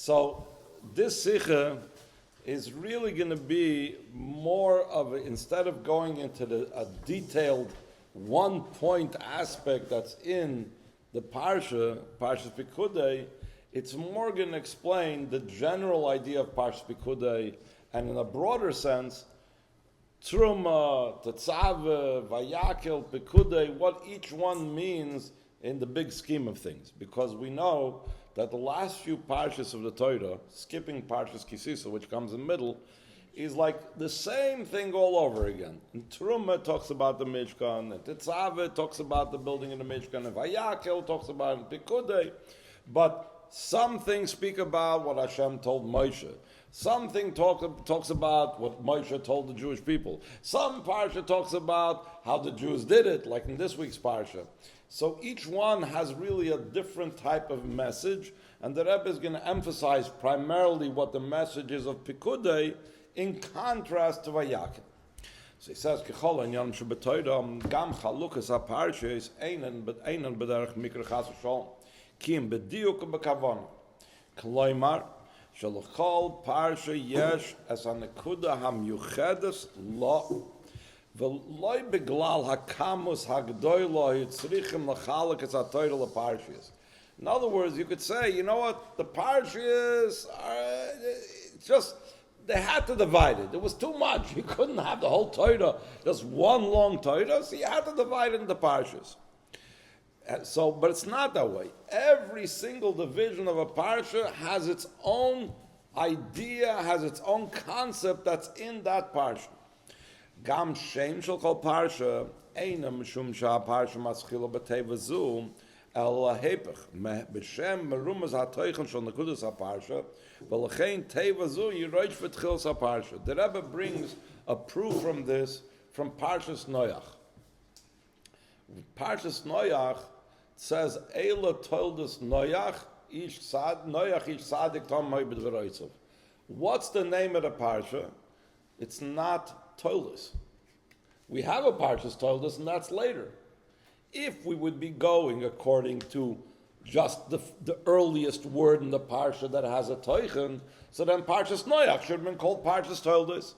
So this sikha is really going to be more of instead of going into a detailed one-point aspect that's in the Parshas Pekudei, it's more going to explain the general idea of Parshas Pekudei, and in a broader sense, Terumah, Tetzaveh, Vayakhel, Pekudei, what each one means in the big scheme of things. Because we know that the last few Parshas of the Torah, skipping Parshas Kisisa, which comes in the middle, is like the same thing all over again. And Terumah talks about the Mishkan, and Tetzaveh talks about the building of the Mishkan, and Vayakhel talks about Pekudei. But some things speak about what Hashem told Moshe. Something talks about what Moshe told the Jewish people. Some Parsha talks about how the Jews did it, like in this week's Parsha. So each one has really a different type of message, and the Rebbe is going to emphasize primarily what the message is of Pekudei in contrast to Vayakhel. So he says, "Kechol inyan shebetoydam gam chalukas haparsha is einan b'derech mikra chas v'sholom ki im b'diuk b'kavana kloimar shelachol parsha yesh as hanekuda hamyuchedes lo v'loy beglal hakamus hagdoylo yitzrichim lachalak es hatoyra leparshas." In other words, you could say, you know what, the parshas are just, they had to divide it. It was too much. You couldn't have the whole Torah, just one long Torah, so you had to divide it into parshas. So, but it's not that way. Every single division of a parsha has its own idea, has its own concept that's in that parsha. Gam shem shel kol parsha eina mishum sha parsha maschila b'teva zu el hepech b'shem merumaz hatoichen shel nekudas haparsha v'lechein teva zu yiroish v'tchilas haparsha. The Rebbe brings a proof from this from Parshas Noach. Parshas Noach says Eila told us Noach ish sadik tom moy b'dvaroitzav. What's the name of the parsha? It's not Toldus. We have a Parshas Toldus, and that's later. If we would be going according to just the earliest word in the parsha that has a toichen, so then Parshas Noach should have been called Parshas Toldus.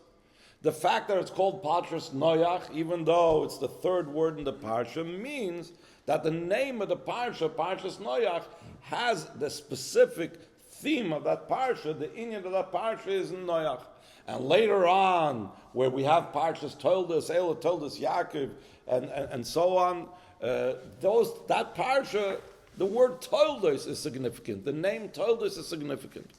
The fact that it's called Parshas Noach, even though it's the third word in the parsha, means that the name of the parsha, Parshas Noach, has the specific theme of that parsha. The inyan of that parsha is in Noach. And later on, where we have Parshas Toldus, Eila Toldus Yaakov, and so on, that parsha, the word Toldus is significant. The name Toldus is significant.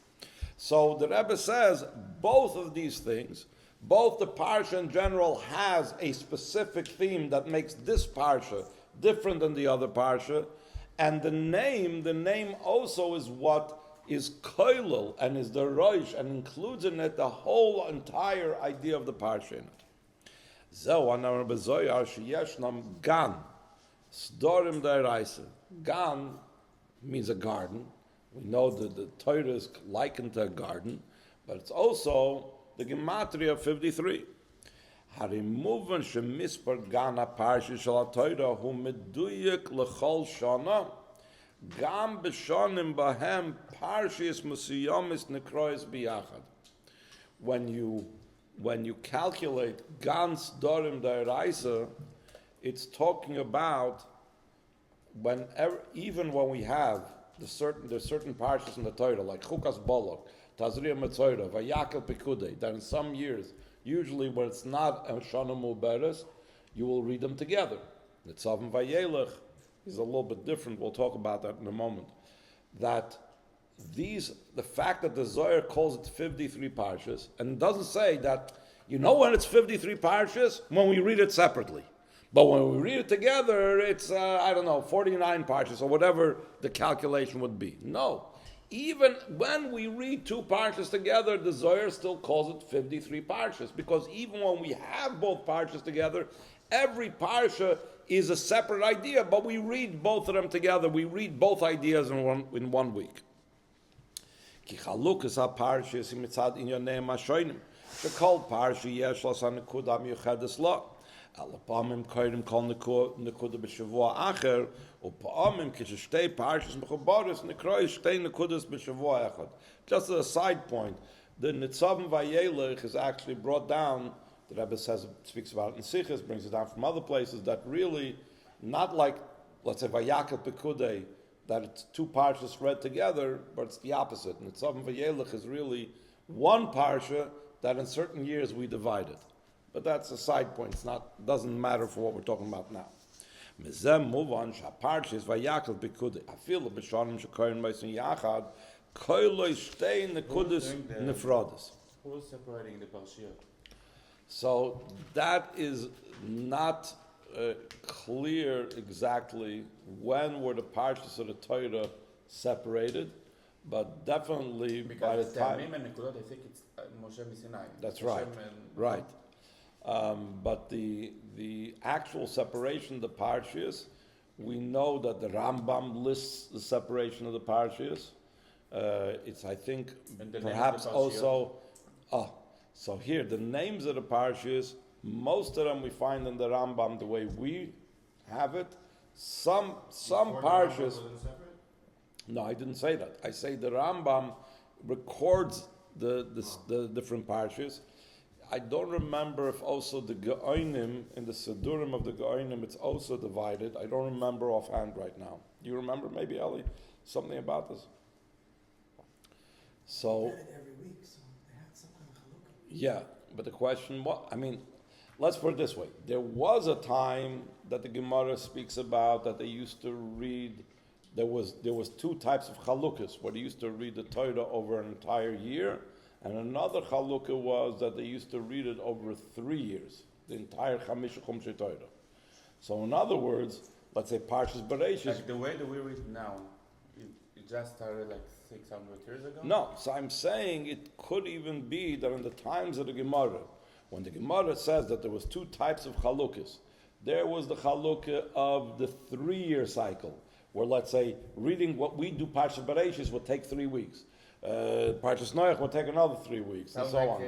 So the Rebbe says both of these things, both the parsha in general has a specific theme that makes this parsha different than the other parsha, and the name also is what is koilel and is the roish and includes in it the whole entire idea of the parsha in it. Zeu anar bezoyar sheyeshnam gan sdorim da'iraisa. Gan means a garden. We know that the Torah is likened to a garden, but it's also the gematria of 53. Harimuvan shemispar gan haparsha shel haTorah hu meduyek lechol shana. Gam b'shonim bahem parshis musuyamis nekrois biyachad. When you calculate Gans Dorim Da'iraisa, it's talking about even when we have there's certain parshas in the Torah like Chukas Bolok, Tazria Metzora, Vayakhel Pekudei, that in some years, usually when it's not a Shana Muberes, you will read them together. Nitzavim Vayelech is a little bit different. We'll talk about that in a moment. That the fact that the Zohar calls it 53 parshas, and it doesn't say that, when it's 53 parshas, when we read it separately. But when we read it together, it's, 49 parshas, or whatever the calculation would be. No. Even when we read two parshas together, the Zohar still calls it 53 parshas, because even when we have both parshas together, every parsha is a separate idea, but we read both of them together. We read both ideas in 1 week. Ki chalukas ha-parshas mitzad inyanei mashonim. Shekol parsha yesh las hanekuda miyuchedes lo. Alapamim koyrim kol nekuda b'shavua acher, upamim kishtei parshas mechubaris nekroy shtei nekudas b'shavua echad. Just as a side point, the Nitzavim Vayakhel is actually brought down. The Rebbe says, speaks about it in Sichos, brings it down from other places, that really, not like, let's say, Vayakhel Pekudei, that it's two parshas read together, but it's the opposite. Nitzavim Vayakhel is really one parsha that in certain years we divided. But that's a side point. It's not, doesn't matter for what we're talking about now. Mizem move on. Parshas Vayakhel Pekudei. Afilu b'shanim shekoyin meisin yachad. Koiloi shtei nekudas nefrodas. Who is separating the parshiyot? So that is not clear exactly when were the parshas of the Torah separated, but definitely because by the time. Because and Nekudot, I think it's Moshe Sinai. That's right. Right. But the actual separation of the parshas, we know that the Rambam lists the separation of the parshas. It's, I think, perhaps also. So here, the names of the parshas, most of them we find in the Rambam the way we have it. Some parshas. No, I didn't say that. I say the Rambam records the different parshas. I don't remember if also the Geonim, in the Sidurim of the Geonim, it's also divided. I don't remember offhand right now. You remember maybe, Eli, something about this? So, every week, so they had some kind of halukah. Yeah, but the question, let's put it this way. There was a time that the Gemara speaks about that they used to read, there was two types of chalukas, where they used to read the Torah over an entire year, and another chalukah was that they used to read it over 3 years, the entire Chamisha Chumshei Torah. So in other words, let's say Parshas Bereshis. Like the way that we read now, it just started like 600 years ago? No, so I'm saying it could even be that in the times of the Gemara, when the Gemara says that there was two types of chalukas, there was the chalukah of the 3-year cycle, where let's say reading what we do Parshas Bereshis would take 3 weeks. Parshas Noach would take another 3 weeks, and so on.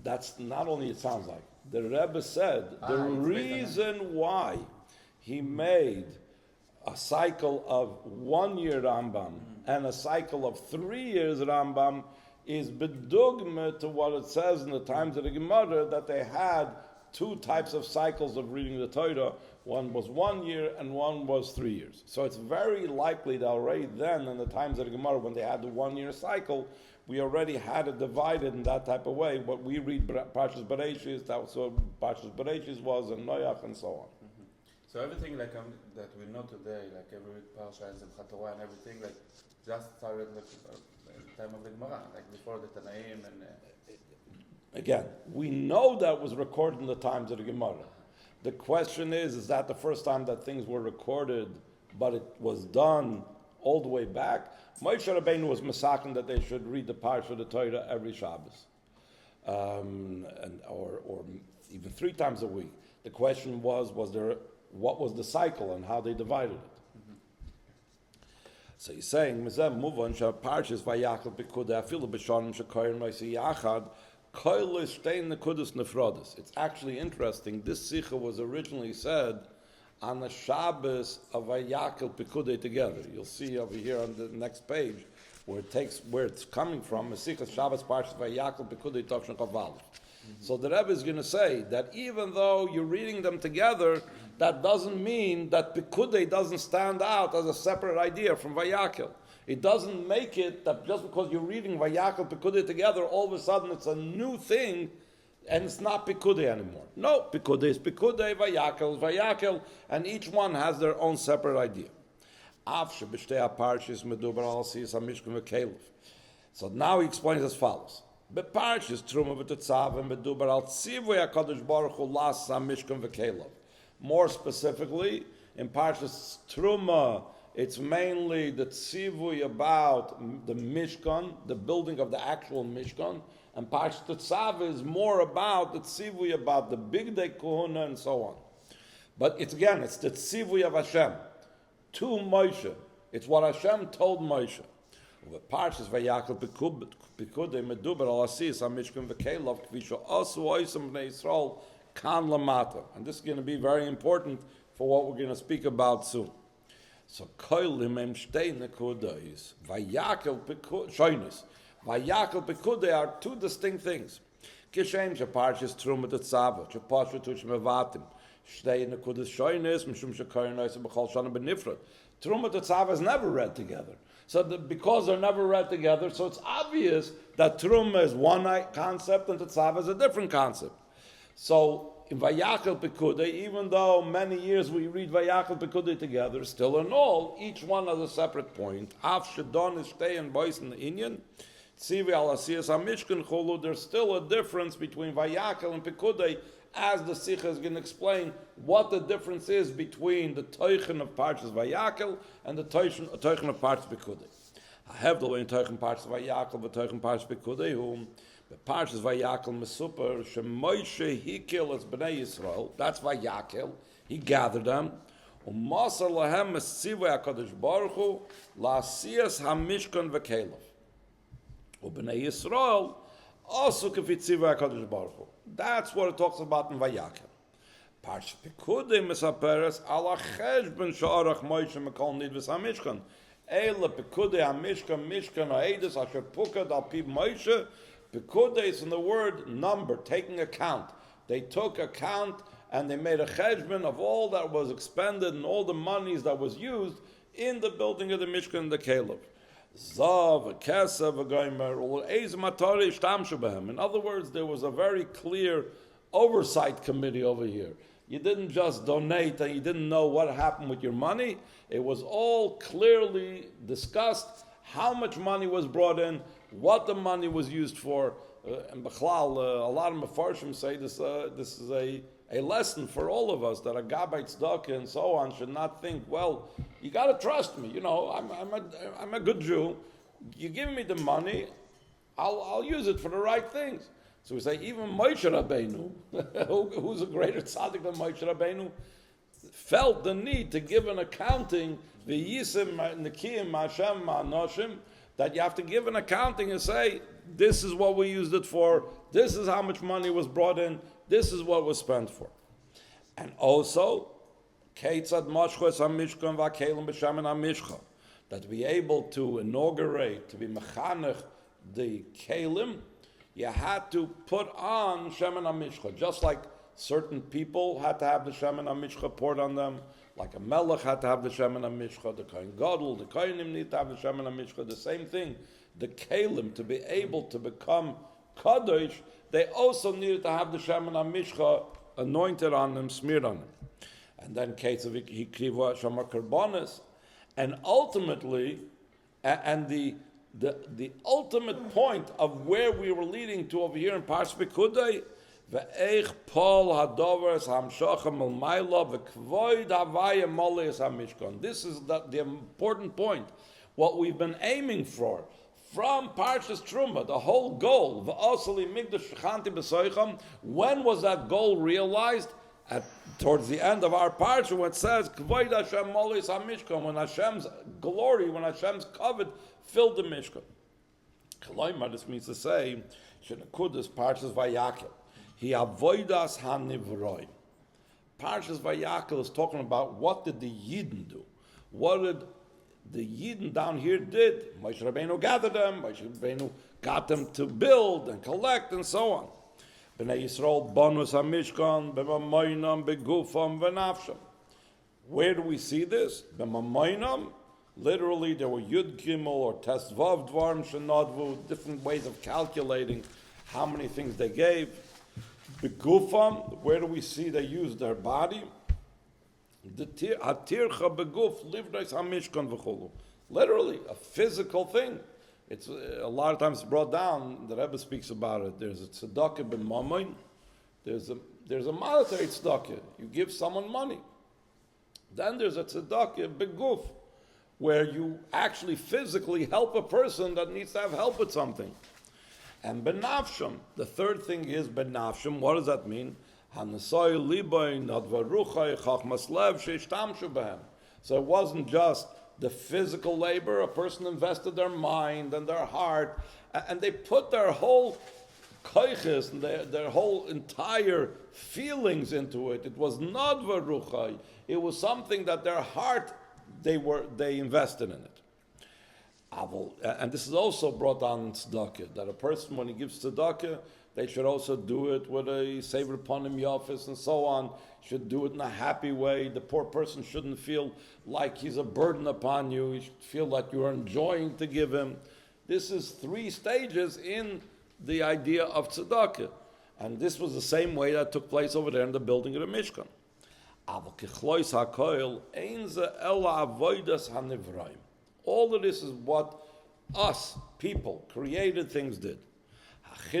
That's not only it sounds like. The Rebbe said the reason why he made a cycle of 1 year Rambam and a cycle of 3 years Rambam is bedugma to what it says in the times of the Gemara that they had two types of cycles of reading the Torah. One was 1 year and one was 3 years. So it's very likely that already then in the times of the Gemara when they had the 1 year cycle, we already had it divided in that type of way. What we read Parshas Bereshis, that's what Parshas Bereshis was, and Noach, and so on. So everything like that we know today, like every parsha and Simchat Torah and everything, like just started like at the time of the Gemara, like before the Tanaim and. Again, we know that was recorded in the times of the Gemara. The question is that the first time that things were recorded, but it was done all the way back? Moshe Rabbeinu was masakin that they should read the Parsha of the Torah every Shabbos, or even 3 times a week. The question was there what was the cycle and how they divided it? So he's saying, move on, Parshas Vayakhel Pekudei afilu b'shanim shekoyin meisin yachad. It's actually interesting. This sikha was originally said on the Shabbos of Vayakhel Pekudei together. You'll see over here on the next page where it's coming from. Sikha Shabbos Parshas Vayakhel Pekudei Tavshin Chav. So the Rebbe is going to say that even though you're reading them together, that doesn't mean that Pekudei doesn't stand out as a separate idea from Vayakhel. It doesn't make it that just because you're reading Vayakhel Pekudei together, all of a sudden it's a new thing, and it's not Pekudei anymore. No, Pekudei is Pekudei, Vayakhel is Vayakhel, and each one has their own separate idea. So now he explains as follows. Beparshas Terumah and Tetzaveh medubar al tzivui HaKadosh Baruch Hu las Mishkan v'Kelov. More specifically, in Parshas Terumah, it's mainly the tzivui about the Mishkan, the building of the actual Mishkan, and Parshas Tetzaveh is more about the tzivui about the Pekudei Kohuna and so on. But it's the tzivui of Hashem to Moshe. It's what Hashem told Moshe. Parshas Vayakhel Pekudei meduber al asiyas hamishkan v'kelov kvi she'asu oisem bnei Yisrael kan lamata. And this is going to be very important for what we're going to speak about soon. So koilim em shtei nekudos. Vayakhel shoynus. Vayakhel Pekudei are two distinct things. Kishem sheparshas Terumah and Tetzaveh shepashu tush mevatim. Shtei nekudos shoynus mishum shekoyin oisem b'chol shana benifrod. Terumah and Tetzaveh is never read together. So because they're never read together, so it's obvious that Terumah is one concept and Tetzaveh is a different concept. So in Vayakhel Pekudei, even though many years we read Vayakhel Pekudei together, still in all, each one has a separate point. Av Shadon is Shtei and Bois in the Inyan. Tzivi al Asiyas HaMishkan Cholu, there's still a difference between Vayakhel and Pekudei, as the Sikha is going to explain what the difference is between the Teichen of Parshas Vayakhel and the Teichen of Parshas Pekudei. I have the way in Teichen Parshas Vayakhel, but Teichen Parshas Pekudei, whom the Parshas Vayakhel Mesuper, Moshe Hikil as Bnei Yisrael, that's Vayakhel, he gathered them, Masar Lahem Mesivay HaKadosh Baruch Hu, La'asiyas HaMishkan V'kelov. Bnei Yisrael, also Kefitziva HaKadosh Baruch Hu. That's what it talks about in Vayakhel. Parshas Pekudei Mesaperes ala cheshbon she'arach Moshe mekol nidvus HaMishkan. Eila Pekudei HaMishkan Mishkan ha'edus asher pukad al pi Moshe. Pekudei is in the word number, taking account. They took account and they made a cheshbon of all that was expended and all the monies that was used in the building of the Mishkan and the Caleb. In other words, there was a very clear oversight committee over here. You didn't just donate and you didn't know what happened with your money. It was all clearly discussed how much money was brought in, what the money was used for. And Bechlal, a lot of Mefarshim say this is a lesson for all of us, that a Gabbai Tzedakah and so on should not think, well, you got to trust me. You know, I'm a good Jew. You give me the money, I'll use it for the right things. So we say even Moshe Rabbeinu, who's a greater tzaddik than Moshe Rabbeinu, felt the need to give an accounting, the Yisim Nekiyim Hashem Ma'anoshim, that you have to give an accounting and say, this is what we used it for, this is how much money was brought in, this is what was spent for. And also, Keitzad Moshchos HaMishkan V'Kelim B'Shaman HaMishcha, that be able to inaugurate, to be mechanech the Kelim, you had to put on Shemen HaMishcha, just like certain people had to have the Shemen HaMishcha poured on them, like a Melech had to have the Shemen HaMishcha, the Kohen Gadol, the Kohenim need to have the Shemen HaMishcha, the same thing. The Kelim, to be able to become Kadosh, they also needed to have the Shemen HaMishcha anointed on them, smeared on them. And then Ketzav Hikriva Shama Karbonis. And ultimately, and the ultimate point of where we were leading to over here in Parshas Pekudei, ve'eich pol hadovers hamshocha mlma'ala ve'kvoid havaya moleis hamishkan. This is the important point. What we've been aiming for from Parshas Terumah, the whole goal. V'osali migdash shechanti b'soicham. When was that goal realized? Towards the end of our parsha, when it says kvoid Hashem moleis hamishkan, when Hashem's glory, when Hashem's covet filled the Mishkan. Kalaima, this means to say, Shenekudus Parshas Vayakhel. He avoidas hanivroim. Parshas Vayakhel is talking about what did the Yidden do? What did the Yidden down here did? Moshe Rabbeinu gathered them. Moshe Rabbeinu got them to build and collect and so on. Bnei Yisrael bonus hamishkan b'mamoinam begufam v'nafsham. Where do we see this? B'mamoinam. Literally, there were Yud Gimel or Tesvav Dvarim Shenadvu, different ways of calculating how many things they gave. Begufam, where do we see they used their body? The Hatircha beguf livreis hamishkan v'chulu. Literally, a physical thing. It's a lot of times brought down. The Rebbe speaks about it. There's a tzedakah ben mammon. There's a monetary tzedakah. You give someone money. Then there's a tzedakah beguf, where you actually physically help a person that needs to have help with something. And benafsham, the third thing is benafsham. What does that mean? So it wasn't just the physical labor. A person invested their mind and their heart, and they put their whole koiches and their whole entire feelings into it. It was not varuchai. It was something that their heart, they invested in it. And this is also brought down in tzedakah, that a person, when he gives tzedakah, they should also do it with a savor upon him yafis and so on, should do it in a happy way. The poor person shouldn't feel like he's a burden upon you. He should feel like you're enjoying to give him. This is 3 stages in the idea of tzedakah. And this was the same way that took place over there in the building of the Mishkan. All of this is what us, people, created things did. That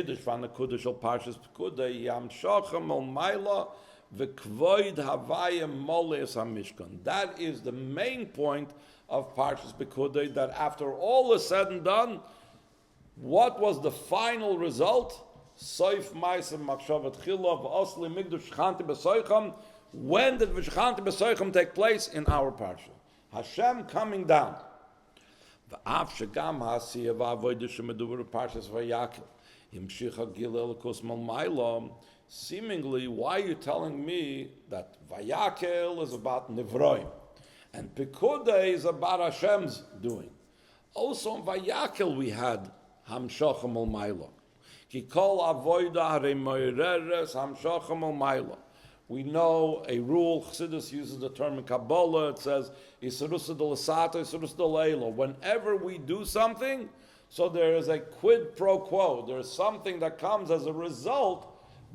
is the main point of Parshas Pekudei, that after all is said and done, what was the final result? When did V'shchanti B'soicham take place? In our Parsha. Hashem coming down. Parshas Vayakhel. Seemingly, why are you telling me that Vayakhel is about Nivroim and Pekudei is about Hashem's doing? Also in Vayakhel we had Hamshacham al Maila. Ki kol avodah harei moireres hamshacham al Maila. We know a rule, Chassidus uses the term in Kabbalah, it says, Isarusa de l'sata, Isarusa de l'elo. Whenever we do something, so there is a quid pro quo. There is something that comes as a result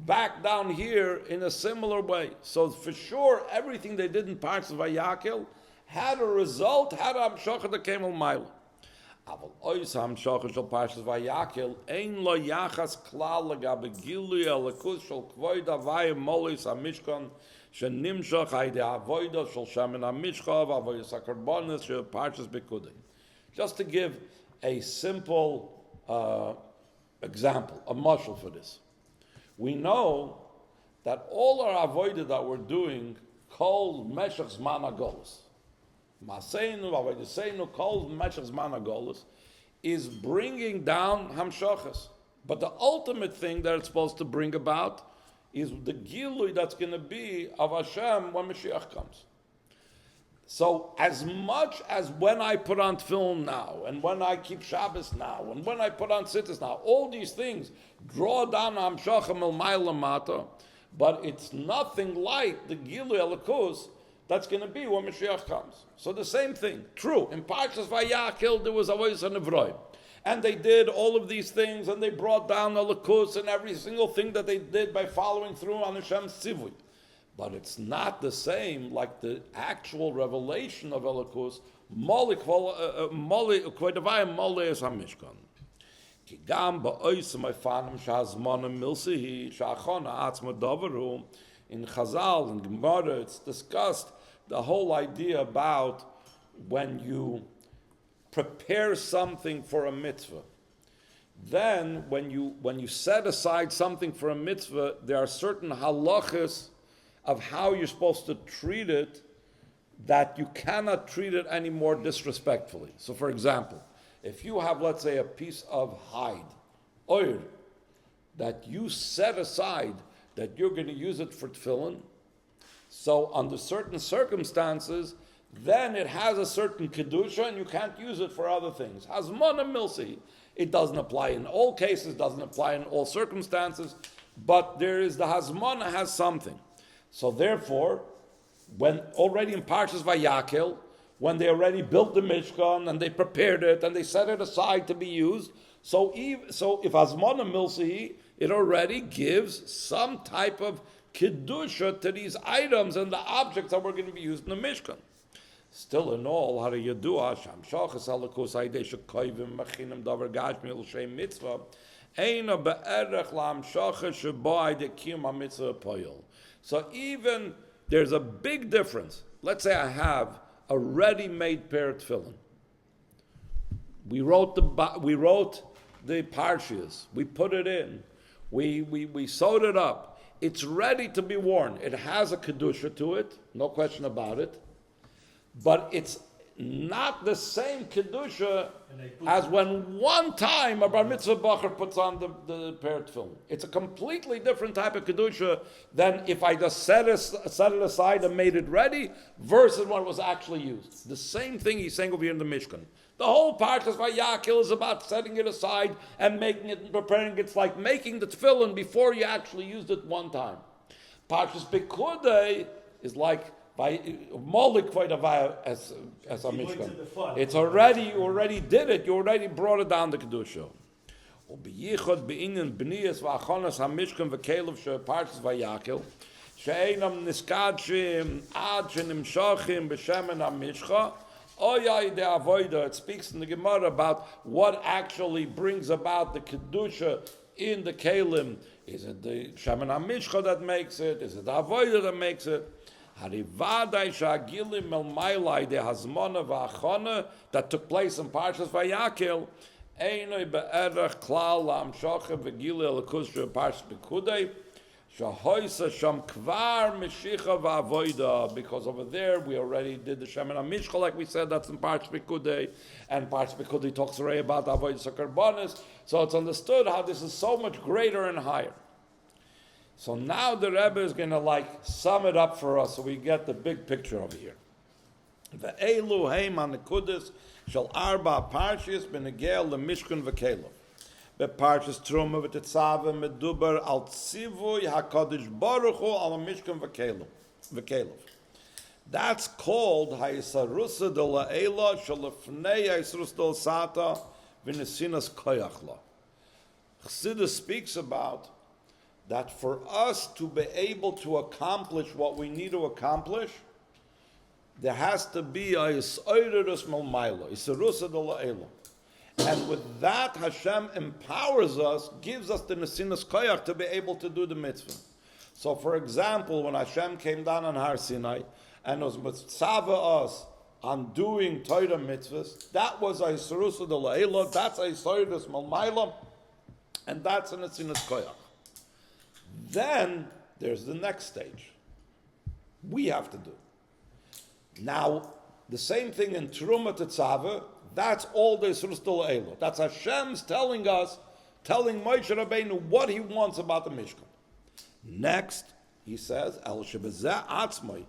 back down here in a similar way. So for sure, everything they did in Parshas Vayakhel had a result, had a hamshachah that came al Maila. אבל אויס המשוחר של פרשת ויחל אין לו יחס כלל לגבי גילוי הלכות של כבוד הוויה מוליס המשכן שנמשך על ידי עבודה של שמן המשכן ועבודת הקורבנות של פרשת פקודי. Just to give a simple example, a mashal for this. We know that all our avodah that we're doing called meshach zman hagolos. Maseinu, Avodah called Meshach Zman HaGolus, is bringing down Hamshachas. But the ultimate thing that it's supposed to bring about is the Gilui that's going to be of Hashem when Moshiach comes. So as much as when I put on film now, and when I keep Shabbos now, and when I put on Sittas now, all these things draw down Hamshachah Mlma'ala, but it's nothing like the Gilui Alakus that's going to be when Moshiach comes. So the same thing, true. In Parshas Vayakhel, there was Avodah Nevroim. And they did all of these things, and they brought down the Lakus and every single thing that they did by following through on Hashem's Tzivui. But it's not the same like the actual revelation of Lakus, Moli Kvoidavayim Moli Es HaMishkan. Ki gam ba'oisem oifanim sha'azmonim milsihi sha'achona atzma davaru. In Chazal and Gemara, it's discussed the whole idea about when you prepare something for a mitzvah. Then, when you set aside something for a mitzvah, there are certain halachas of how you're supposed to treat it that you cannot treat it any more disrespectfully. So, for example, if you have, let's say, a piece of hide, oir, that you set aside that you're going to use it for tefillin, so under certain circumstances, then it has a certain kedusha and you can't use it for other things. Hazmana milsi, it doesn't apply in all cases, doesn't apply in all circumstances, but there is the hazmana has something. So therefore, when already in Parshas Vayakhel, when they already built the Mishkan and they prepared it and they set it aside to be used, so if hazmana milsi, it already gives some type of kedusha to these items and the objects that were going to be used in the Mishkan. Still in all, so even there's a big difference. Let's say I have a ready-made pair of tefillin. We wrote the parshias. We put it in. We sewed it up. It's ready to be worn. It has a kedusha to it, no question about it. But not the same kedusha as when one time a bar mitzvah bacher puts on the paired film. It's a completely different type of kedusha than if I just set it aside and made it ready versus when it was actually used. The same thing he's saying over here in the Mishkan. The whole Parshas Vayakhel is about setting it aside and making it and preparing it. It's like making the tefillin before you actually used it one time. Parshas Pekudei is like by Molik as a Mishkan. It's already, you already did it, you already brought it down the Kedusha. ובייחוד בעניין בניית והכנת המשכן וכליו של פרשת ויחל, שאינם נזקקים עד שנמשכים בשמן המשחה, Oyai de Avodah, it speaks in the Gemara about what actually brings about the Kedusha in the Kalim. Is it the Shaman HaMishcha that makes it? Is it the Avodah that makes it? Harivadai Shagili Melmailai de Hazmona V'Achona that took place in Parshas Vayakhel, Einoi Be'erach Klal L'Amshocha V'Gili L'Kusha Parshas Pekudei, Shahoisa Sham Kvar Meshicha V'Avodah, because over there we already did the Shaman HaMishcha, like we said, that's in Parshas Pekudei, and Parshas Pekudei talks already about Avodah Sakarbonis, so it's understood how this is so much greater and higher. So now the Rebbe is going to sum it up for us so we get the big picture over here. Ve'elu heim hanekudis shel arba parshas benegel leMishkan v'Kelov. Beparshas Terumah and Tetzaveh medubar al tzivui HaKadosh Baruch Hu al Mishkan v'Kelov. That's called Hayisarusa de la'ela shalafnei Hayisarusa de l'sata v'nesinas koyach la. Chassidus speaks about that for us to be able to accomplish what we need to accomplish, there has to be a Yisraelus Mlma'ala, Yisraelusa de la'ela. And with that, Hashem empowers us, gives us the Nesinas Koyach to be able to do the mitzvah. So for example, when Hashem came down on Har Sinai and was mitzvah us on doing Torah mitzvahs, that was a Yisraelusa de la'ela, that's a Yisraelus Mlma'ala, and that's a Nesinas Koyach. Then there's the next stage. We have to do. Now, the same thing in Terumah and Tetzaveh, that's all the Yisraelusa de la'ela. That's Hashem's telling Moshe Rabbeinu what he wants about the Mishkan. Next, he says, El shebezeh atzmai,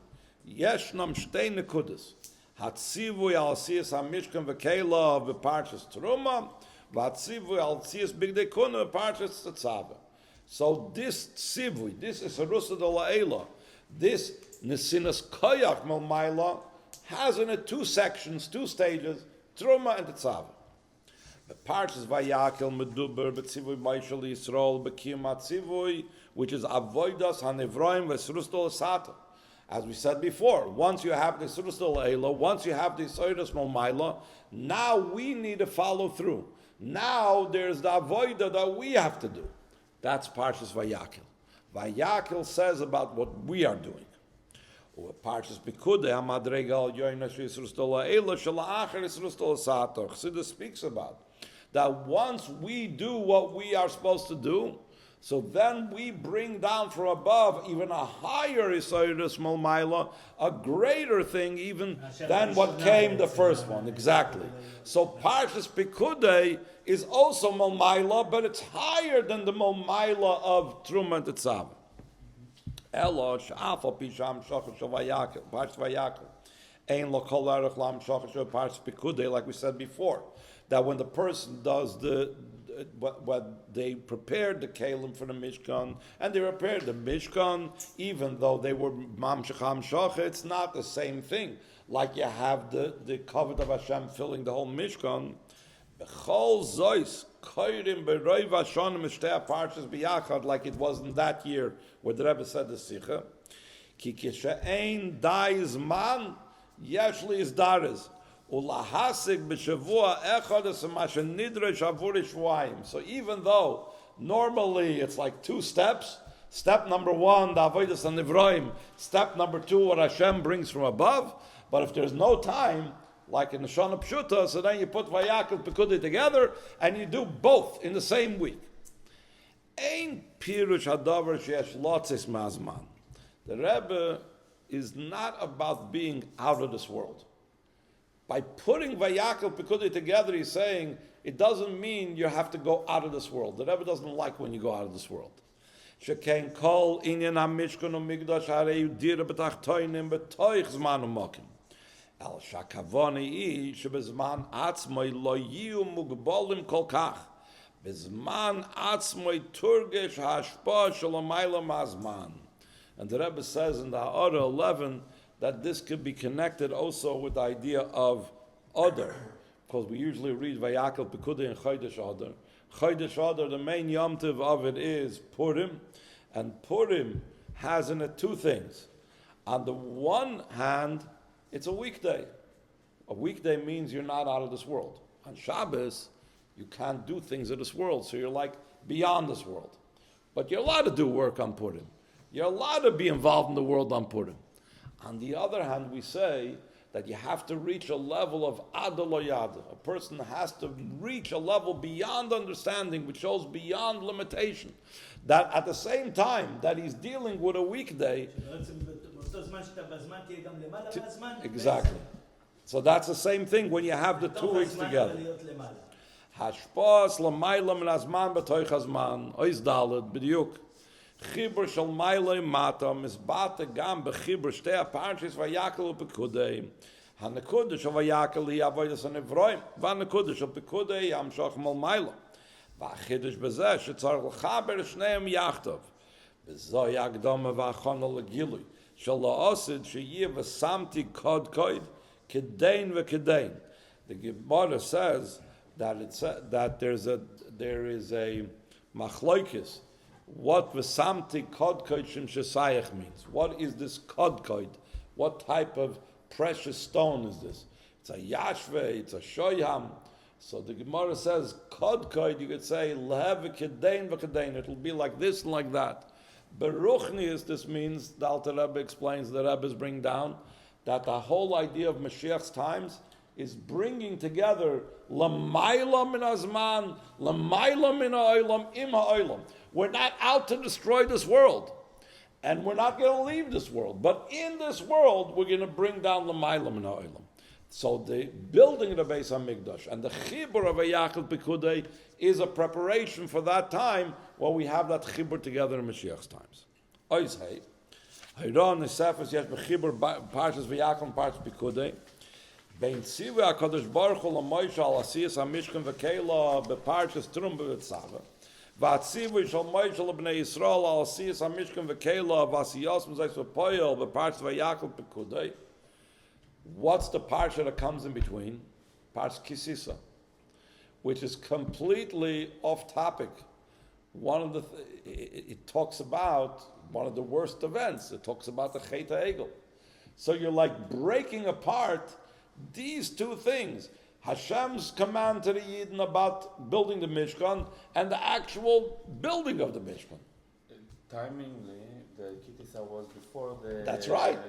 yeshnam shtei nekudas, hatzivui al siyas ha-Mishkan v'keilah v'parshas Terumah, v'hatzivui al siyas bigdei kuna v'parshas Tetzaveh. So this tzivui, this is Yisraelusa de la'ela, this Nesinas Koyach Melmaila has in it two sections, two stages, Terumah and Tetzaveh. The Parshas Vayakhel meduber b'tzivui Moshe Yisrael b'kiyum hatzivui, which is avodas hanevroim v'Yisraelusa de l'sata. As we said before, once you have the Yisraelusa de la'ela, once you have the Yisraelusa Melmaila, now we need to follow through. Now there's the avodah that we have to do. That's Parshas Vayakhel. Vayakhel says about what we are doing. Parshas Pekudei Hamadregal Yoina Yisraelusa de la'ela shala'achar Yisraelusa de l'sata. Chassidus speaks about that once we do what we are supposed to do, so then we bring down from above even a higher Yisraelusa Melmaila, a greater thing even than what came the first one. Exactly. So Parshas Pekudei is also Melmaila, but it's higher than the Melmaila of Terumah and Tetzaveh. Elo she'afal pi she'hamshocha shel Vayakhel, Parshas Vayakhel, ein lo kol erech la'hamshocha shel Parshas Pekudei, like we said before, that when the person does what they prepared the kalim for the Mishkan, and they prepared the Mishkan, even though they were mamshech hamshocha, it's not the same thing. Like you have the kavod of Hashem filling the whole Mishkan. B'chol zois koyrim b'roi v'ashonim mishtei parshas b'yachad, like it was in that year where the Rebbe said the Sikha. Ki kishe'ein dai man yeshli is dares. Ulahasik b'shavua echad es mashe nidresh avur shvuayim. So even though normally it's like two steps, step number one, the avodas hanivroim, step number two, what Hashem brings from above, but if there's no time, like in the Shana Pshuta, so then you put Vayakhel Pekudei together and you do both in the same week. Ein pirush hadavar sheyesh lotzis mazman. The Rebbe is not about being out of this world. By putting Vayakhel Pekudei together, he's saying it doesn't mean you have to go out of this world. The Rebbe doesn't like when you go out of this world. Shekain kol inyan ha-mishkan u-migdash harei yudira b'tachtoinim b'toich zman u'mokim. El shakavoni hi shebezman atzmoi lo yiu mugbolim kol kach. Bezman atzmoi turgesh hashpa shalomayla mazman. And the Rebbe says in the Ha'ara 11 that this could be connected also with the idea of Adar. Because we usually read Vayakhel Pekudei and Chodesh Adar. Chodesh Adar, the main Yom Tov of it is Purim. And Purim has in it two things. On the one hand, it's a weekday. A weekday means you're not out of this world. On Shabbos, you can't do things of this world, so you're like beyond this world. But you're allowed to do work on Purim. You're allowed to be involved in the world on Purim. On the other hand, we say that you have to reach a level of adaloyada. A person has to reach a level beyond understanding, which shows beyond limitation. That at the same time that he's dealing with a weekday, exactly. So that's the same thing when you have the 2 weeks together. Hashpas lamayla min azman b'toich hazman ois daled b'diuk. Chibur shel maylay mata misbate gam b'chibur shtei Parshas Vayakhel u'Pekudei. Hanekudah shel Vayakhel hi avodas hanevroim. V'hanekudah shel Pekudei yamshach mal mayla. V'achidush b'zeh shetzarich l'chaber shneim yachtov. V'zo yagdama v'achana l'gilui. Shel la'osid sheyiv v'samti kod koid kedein v'kedein. The Gemara says that there is a machlokes. What v'samti kodkoid shem shesayach means? What is this kodkoid? What type of precious stone is this? It's a yashve, it's a shoyam. So the Gemara says kodkoid. You could say lehev v'kedein v'kedein. It will be like this and like that. Beruchnius, this means the Alter Rebbe explains. The Rebbe's bring down that the whole idea of Mashiach's times is bringing together lamayla min azman, lamayla min ha'olam, im ha'olam. We're not out to destroy this world, and we're not going to leave this world. But in this world, we're going to bring down lamayla min ha'olam. So the building of the Beis Hamikdash and the chibur of Vayakhel Pekudei is a preparation for that time where we have that chibur together in Mashiach's times. Ois hey, Hayron Nesefes yesh bechibur Parshas Vayakhel and Parshas Pekudei. Bein Tzivui HaKadosh Baruch Hu LaMoshe al Asiyas HaMishkan V'Keila beParshas Terumah and Tetzaveh. V'atzivui shal Moshe LeBnei Yisrael al Asiyas HaMishkan V'Keila v'Asiyos M'zayis V'Poyel beParshas Vayakhel Pekudei. What's the parsha that comes in between? Parshas Kisisa, which is completely off topic. One of the it talks about one of the worst events. It talks about the Chet HaEgel. So you're like breaking apart these two things. Hashem's command to the Yidden about building the Mishkan and the actual building of the Mishkan. Timingly, the Kitisa was before the... That's right.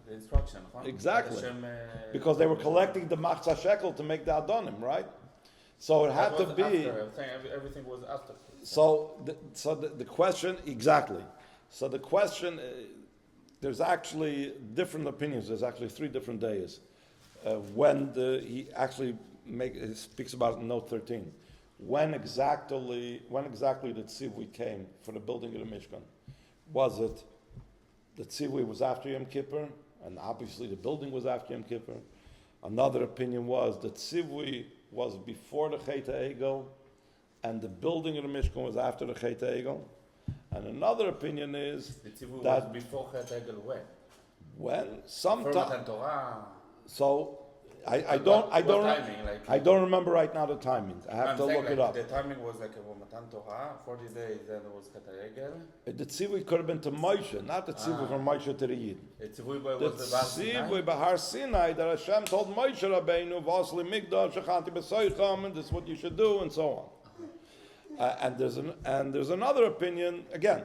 The instruction. Huh? Exactly. Hashem, because they were collecting the Machzah Shekel to make the Adonim, right? So it had to be... After, I'm saying everything was after. So the question, exactly. So the question, there's actually different opinions. There's actually 3 different days. When he actually speaks about it in note 13. When exactly the tzivui came for the building of the Mishkan? Was it the tzivui was after Yom Kippur, and obviously the building was after Yom Kippur? Another opinion was the tzivui was before the Chet HaEgel, and the building of the Mishkan was after the Chet HaEgel. And another opinion is the tzivui that was before Chet HaEgel when? When sometime. Torah. So I don't remember right now the timing. I have to look it up. The timing was like a Matan Torah, 40 days, then it was Chet HaEgel. The tzivui could have been to Moshe, not the tzivui from Moshe to the Yidden. The tzivui was The the tzivui b'Har Sinai that Hashem told Moshe Rabbeinu, "V'asli migdash shechanti b'soicham," and this is what you should do, and so on. And there's another opinion again,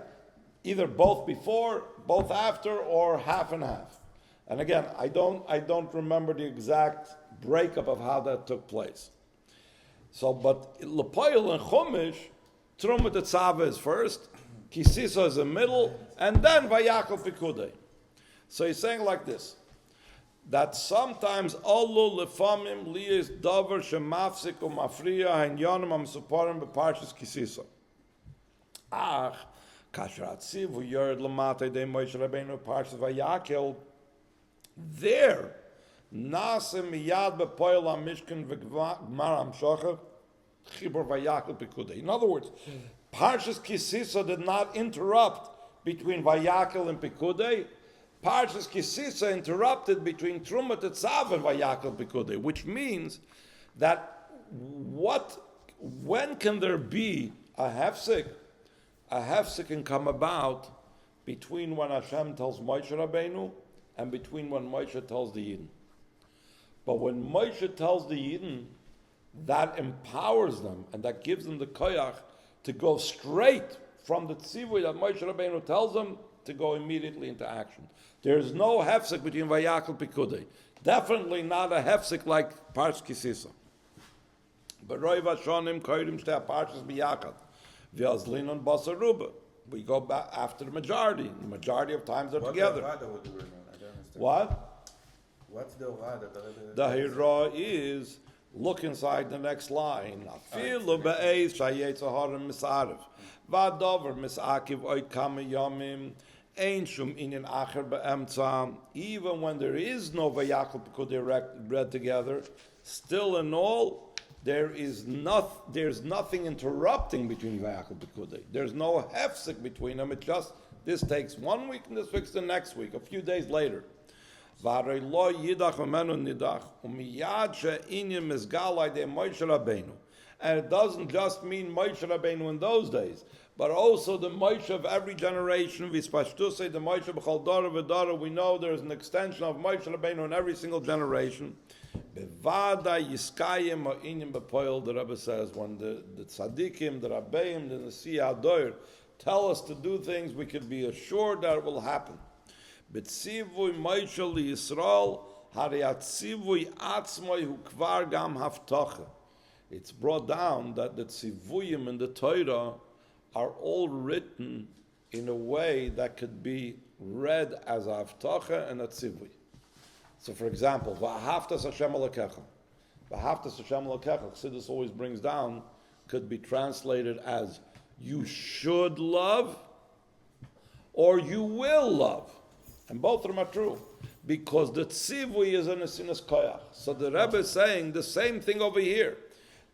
either both before, both after, or half and half. And again, I don't remember the exact breakup of how that took place. So, but Lepoil and Chumash, Terumah and Tetzaveh is first, Kisisa is in the middle, and then Vayakhel Pekudei. So he's saying like this: that sometimes Allu lefamim liyis davar shemafsik umafriya hanyonim amsuparim beparshas kisisa. Ach, kasher atzivu yord lamate de Moshe Rabbeinu Parshas Vayakhel. There, nase miyad bepoil am Mishkan v'gmar am shocher chibur Vayakhel Pekudei. In other words, Parshas Kisisa did not interrupt between Vayakhel and Pekudei. Parshas Kisisa interrupted between Terumah and Tetzaveh and Vayakhel Pekudei, which means that when can there be a hefsek? A hefsek can come about between when Hashem tells Moshe Rabbeinu and between when Moshe tells the Yidden. But when Moshe tells the Yidden, that empowers them and that gives them the koyach to go straight from the tzivui that Moshe Rabbeinu tells them to go immediately into action. There is no hefsek between Vayakhel and Pekudei. Definitely not a hefsek like Parshas Kisisa. But Roy Vashonim Koyrim Shtei Parshas Vayakhel V'Azlin on Basaruba. We go back after the majority. The majority of times they're together. What the Avodah would do? I don't understand. What? What's the Avodah? The hira is look inside the next line. Afilu be'ez shayetzaharim misarev va'davar misakiv oid kama yamim ein shum inyan acher be'emtza. Even when there is no Vayakhel Pekudei read together, still in all there's nothing interrupting between Vayakhel Pekudei. There's no hefsek between them. It just this takes 1 week and this week's the next week, a few days later. And it doesn't just mean Moshe Rabbeinu in those days, but also the Moshe of every generation. The Moshe b'chol dara v'dara. We know there's an extension of Moshe Rabbeinu in every single generation. Bevada yiskayim ha'inyan b'poil. The Rebbe says when the tzaddikim, the rabbeim, the nasi hadoyer tell us to do things, we can be assured that it will happen. B'tzivui Moshe liYisrael hariatzivui atzmoi hu kvar gam haftocha. It's brought down that the tzivuyim in the Torah are all written in a way that could be read as a haftocha and a tzivui. So, for example, v'ahavtas Hashem alakecha. V'ahavtas Hashem alakecha. Chassidus always brings down, could be translated as you should love or you will love. And both of them are true. Because the tzivui is an esinas koyach. So the Rebbe is saying the same thing over here.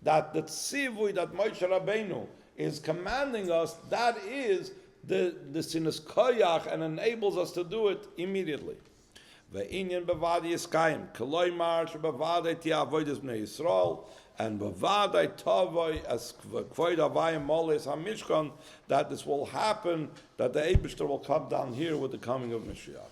That the tzivui that Moshe Rabbeinu is commanding us, that is the sinas koyach and enables us to do it immediately. Ve'inyan bevadi yiskayim. Keloi marsh bevadi ti avodas bnei Yisrael. And bevadi tovoi as kvoid avayim moles ha-Mishkan, that this will happen, that the Eibishter will come down here with the coming of Moshiach.